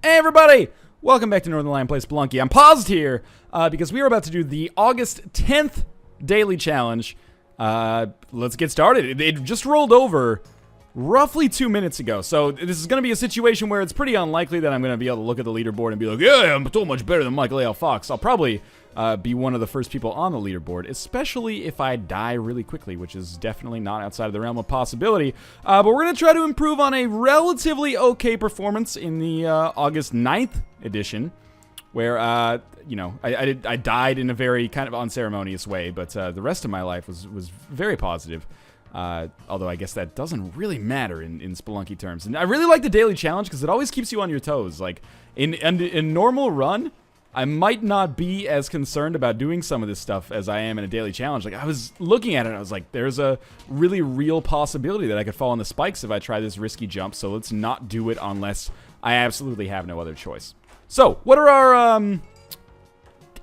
Hey everybody! Welcome back to Northernlion Plays Spelunky. I'm paused here because we are about to do the August 10th daily challenge. Let's get started. It just rolled over roughly 2 minutes ago, so this is going to be a situation where it's pretty unlikely that I'm going to be able to look at the leaderboard and be like, yeah, I'm so much better than Michael A.L. Fox. I'll probably be one of the first people on the leaderboard, especially if I die really quickly, which is definitely not outside of the realm of possibility. But we're going to try to improve on a relatively okay performance in the August 9th edition, where, I died in a very kind of unceremonious way, but the rest of my life was very positive. Although I guess that doesn't really matter in Spelunky terms. And I really like the daily challenge because it always keeps you on your toes. Like, in normal run, I might not be as concerned about doing some of this stuff as I am in a daily challenge. Like, I was looking at it and I was like, there's a really real possibility that I could fall on the spikes if I try this risky jump, so let's not do it unless I absolutely have no other choice. So, what are our,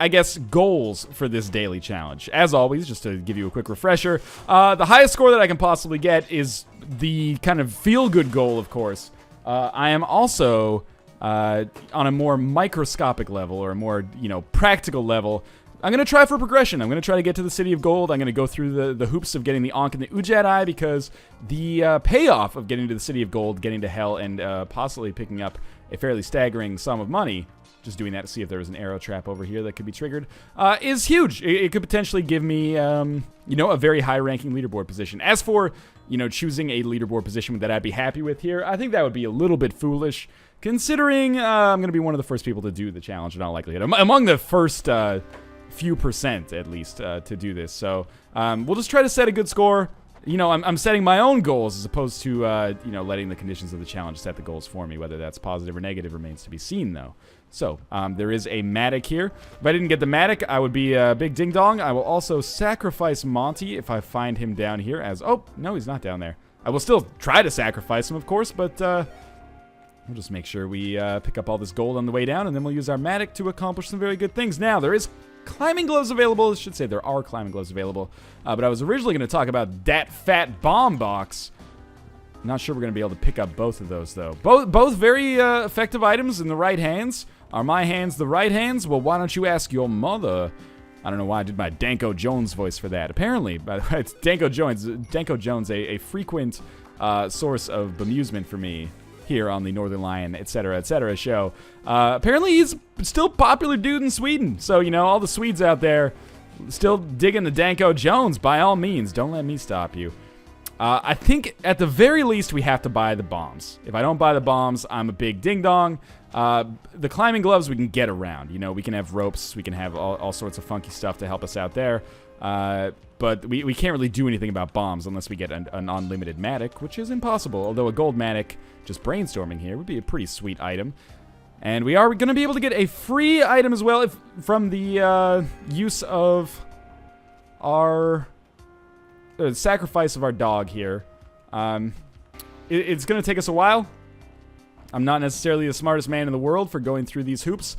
I guess, goals for this daily challenge? As always, just to give you a quick refresher, the highest score that I can possibly get is the kind of feel-good goal, of course. I am also, on a more microscopic level, or a more, practical level, I'm going to try for progression. I'm going to try to get to the City of Gold. I'm going to go through the hoops of getting the Ankh and the Ujat Eye, because the payoff of getting to the City of Gold, getting to Hell, and possibly picking up a fairly staggering sum of money, just doing that to see if there was an arrow trap over here that could be triggered, is huge. It could potentially give me, a very high-ranking leaderboard position. As for, choosing a leaderboard position that I'd be happy with here, I think that would be a little bit foolish, considering I'm going to be one of the first people to do the challenge in all likelihood. Among the first few percent, at least, to do this. So we'll just try to set a good score. I'm setting my own goals as opposed to, letting the conditions of the challenge set the goals for me. Whether that's positive or negative remains to be seen, though. So, there is a Matic here. If I didn't get the Matic, I would be a big ding-dong. I will also sacrifice Monty if I find him down here as... Oh, no, he's not down there. I will still try to sacrifice him, of course, but we'll just make sure we pick up all this gold on the way down, and then we'll use our Matic to accomplish some very good things. Now, there is climbing gloves available. I should say there are climbing gloves available. But I was originally going to talk about that fat bomb box. Not sure we're going to be able to pick up both of those, though. Both very effective items in the right hands. Are my hands the right hands? Well, why don't you ask your mother? I don't know why I did my Danko Jones voice for that. Apparently, by the way, it's Danko Jones. Danko Jones, a frequent source of bemusement for me here on the Northernlion, etc. show. Apparently, he's still a popular dude in Sweden. So, all the Swedes out there still digging the Danko Jones. By all means, don't let me stop you. I think, at the very least, we have to buy the bombs. If I don't buy the bombs, I'm a big ding-dong. The climbing gloves we can get around. We can have ropes. We can have all sorts of funky stuff to help us out there. But we can't really do anything about bombs unless we get an unlimited Matic, which is impossible. Although a gold Matic, just brainstorming here, would be a pretty sweet item. And we are going to be able to get a free item as well from the use of our... sacrifice of our dog here. It's going to take us a while. I'm not necessarily the smartest man in the world for going through these hoops,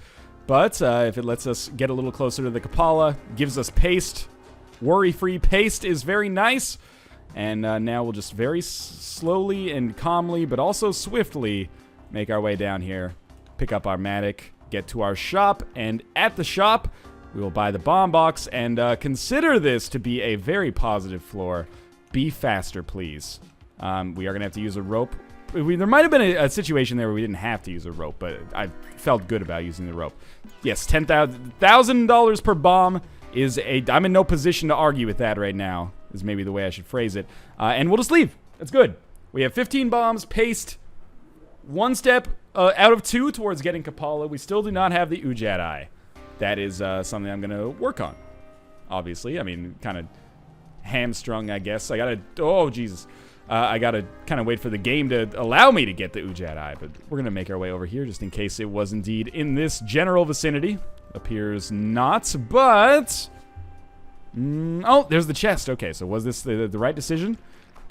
but if it lets us get a little closer to the Kapala, gives us paste, worry-free paste is very nice. And now we'll just very slowly and calmly, but also swiftly, make our way down here, pick up our Matic, get to our shop, and at the shop, we will buy the bomb box, and consider this to be a very positive floor. Be faster, please. We are going to have to use a rope. There might have been a situation there where we didn't have to use a rope, but I felt good about using the rope. Yes, $1,000 per bomb is I'm in no position to argue with that right now, is maybe the way I should phrase it. And we'll just leave. That's good. We have 15 bombs, paste, one step out of 2 towards getting Kapala. We still do not have the Ujat Eye. That is something I'm going to work on, obviously. I mean, kind of hamstrung, I guess. I got to... Oh, Jesus. I got to kind of wait for the game to allow me to get the Ujat Eye. But we're going to make our way over here just in case it was indeed in this general vicinity. Appears not, but... oh, there's the chest. Okay, so was this the right decision?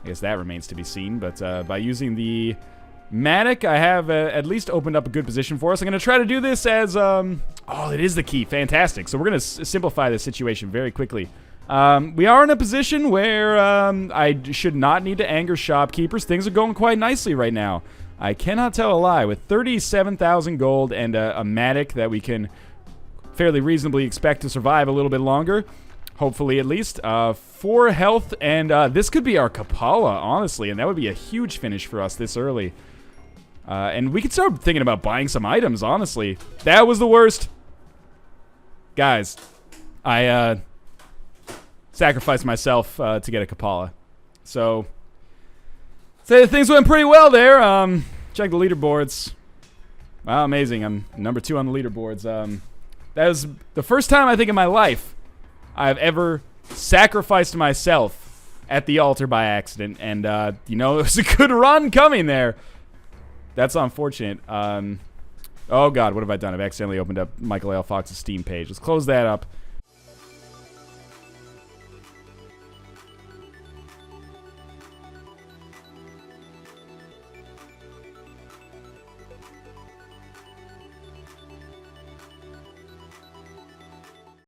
I guess that remains to be seen. But by using the Matic, I have at least opened up a good position for us. I'm going to try to do this as... oh, it is the key. Fantastic. So we're going to simplify this situation very quickly. We are in a position where I should not need to anger shopkeepers. Things are going quite nicely right now. I cannot tell a lie. With 37,000 gold and a Matic that we can fairly reasonably expect to survive a little bit longer, hopefully at least, 4 health, and this could be our Kapala, honestly, and that would be a huge finish for us this early. And we could start thinking about buying some items, honestly. That was the worst. Guys, I sacrificed myself to get a Kapala. So, say things went pretty well there. Check the leaderboards. Wow, amazing. I'm number 2 on the leaderboards. That was the first time, I think, in my life I've ever sacrificed myself at the altar by accident. And, you know, it was a good run coming there. That's unfortunate. Oh, God, what have I done? I've accidentally opened up Michael L. Fox's Steam page. Let's close that up.